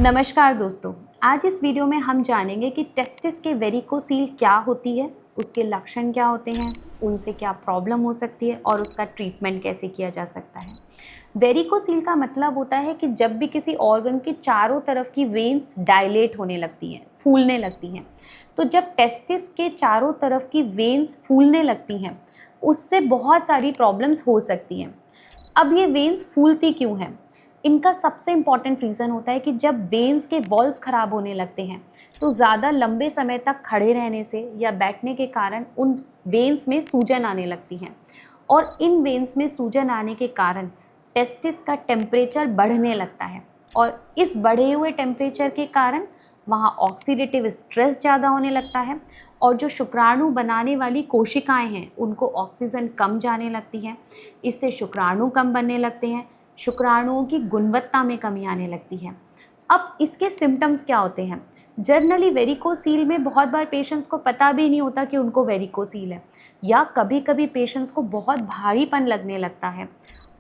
नमस्कार दोस्तों, आज इस वीडियो में हम जानेंगे कि टेस्टिस के वेरिकोसील क्या होती है, उसके लक्षण क्या होते हैं, उनसे क्या प्रॉब्लम हो सकती है और उसका ट्रीटमेंट कैसे किया जा सकता है। वेरिकोसील का मतलब होता है कि जब भी किसी ऑर्गन के चारों तरफ की वेन्स डायलेट होने लगती हैं, फूलने लगती हैं, तो जब टेस्टिस के चारों तरफ की वेन्स फूलने लगती हैं, उससे बहुत सारी प्रॉब्लम्स हो सकती हैं। अब ये वेन्स फूलती क्यों हैं? इनका सबसे इम्पॉर्टेंट रीज़न होता है कि जब वेन्स के वॉल्स ख़राब होने लगते हैं तो ज़्यादा लंबे समय तक खड़े रहने से या बैठने के कारण उन वेन्स में सूजन आने लगती हैं और इन वेन्स में सूजन आने के कारण टेस्टिस का टेम्परेचर बढ़ने लगता है और इस बढ़े हुए टेम्परेचर के कारण वहाँ ऑक्सीडेटिव स्ट्रेस ज़्यादा होने लगता है और जो शुक्राणु बनाने वाली कोशिकाएं हैं उनको ऑक्सीजन कम जाने लगती है। इससे शुक्राणु कम बनने लगते हैं, शुक्राणुओं की गुणवत्ता में कमी आने लगती है। अब इसके सिम्टम्स क्या होते हैं? जनरली वेरिकोसील में बहुत बार पेशेंट्स को पता भी नहीं होता कि उनको वेरिकोसील है या कभी कभी पेशेंट्स को बहुत भारीपन लगने लगता है।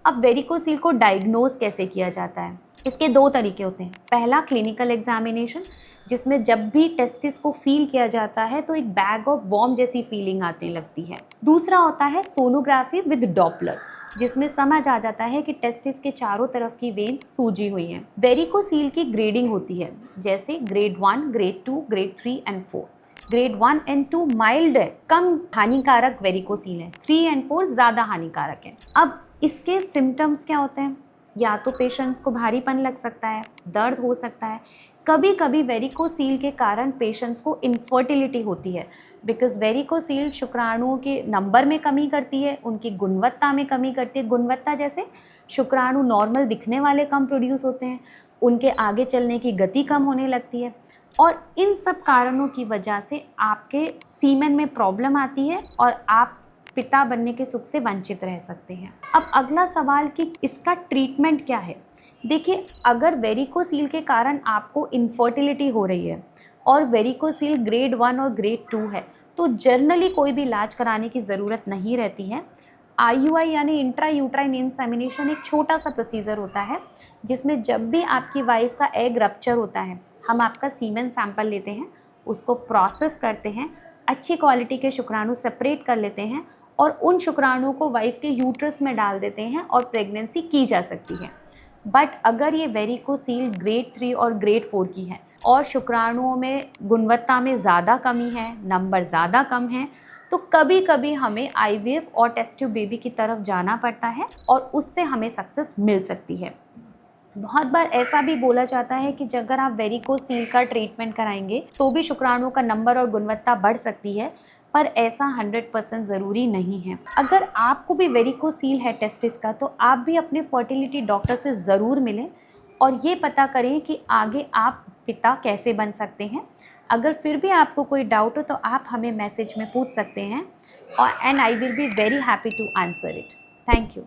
अब वेरिकोसील को डायग्नोज कैसे किया जाता है? इसके दो तरीके होते हैं। पहला क्लिनिकल एग्जामिनेशन, जिसमें जब भी टेस्टिस को फील किया जाता है तो एक बैग ऑफ वॉर्म जैसी फीलिंग आने लगती है। दूसरा होता है सोनोग्राफी विद डॉपलर, जिसमें समझ आ जाता है कि टेस्टिस के चारों तरफ की वेन्स सूजी हुई हैं। वेरिकोसील की ग्रेडिंग होती है, जैसे grade 1, grade 2, grade 3 and 4। Grade 1 and 2 mild है, कम हानिकारक वेरिकोसील है। 3 एंड 4 ज़्यादा हानिकारक है। अब इसके सिम्टम्स क्या होते हैं? या तो पेशेंट्स को भारीपन लग सकता है, दर्द हो सकता है। कभी कभी वेरिकोसील के कारण पेशेंट्स को इनफर्टिलिटी होती है, बिकॉज वेरिकोसील शुक्राणुओं के नंबर में कमी करती है, उनकी गुणवत्ता में कमी करती है। गुणवत्ता जैसे शुक्राणु नॉर्मल दिखने वाले कम प्रोड्यूस होते हैं, उनके आगे चलने की गति कम होने लगती है और इन सब कारणों की वजह से आपके सीमेन में प्रॉब्लम आती है और आप पिता बनने के सुख से वंचित रह सकते हैं। अब अगला सवाल कि इसका ट्रीटमेंट क्या है? देखिए, अगर वेरिकोसील के कारण आपको इनफर्टिलिटी हो रही है और वेरिकोसील ग्रेड 1 और ग्रेड 2 है तो जनरली कोई भी इलाज कराने की ज़रूरत नहीं रहती है। IUI यानी इंट्रा यूट्राइन इंसेमिनेशन एक छोटा सा प्रोसीजर होता है, जिसमें जब भी आपकी वाइफ का एग रप्चर होता है, हम आपका सीमेन सैंपल लेते हैं, उसको प्रोसेस करते हैं, अच्छी क्वालिटी के शुक्राणु सेपरेट कर लेते हैं और उन शुक्राणुओं को वाइफ के यूट्रस में डाल देते हैं और प्रेगनेंसी की जा सकती है। बट अगर ये वेरिकोसील ग्रेड 3 और ग्रेड 4 की है और शुक्राणुओं में गुणवत्ता में ज़्यादा कमी है, नंबर ज़्यादा कम है, तो कभी कभी हमें IVF और टेस्ट ट्यूब बेबी की तरफ जाना पड़ता है और उससे हमें सक्सेस मिल सकती है। बहुत बार ऐसा भी बोला जाता है कि अगर आप वेरिकोसील का ट्रीटमेंट कराएंगे तो भी शुक्राणुओं का नंबर और गुणवत्ता बढ़ सकती है, पर ऐसा 100% ज़रूरी नहीं है। अगर आपको भी वेरिकोसील है टेस्टिस का तो आप भी अपने फर्टिलिटी डॉक्टर से ज़रूर मिलें और ये पता करें कि आगे आप पिता कैसे बन सकते हैं। अगर फिर भी आपको कोई डाउट हो तो आप हमें मैसेज में पूछ सकते हैं और I will be very happy to answer it. Thank you.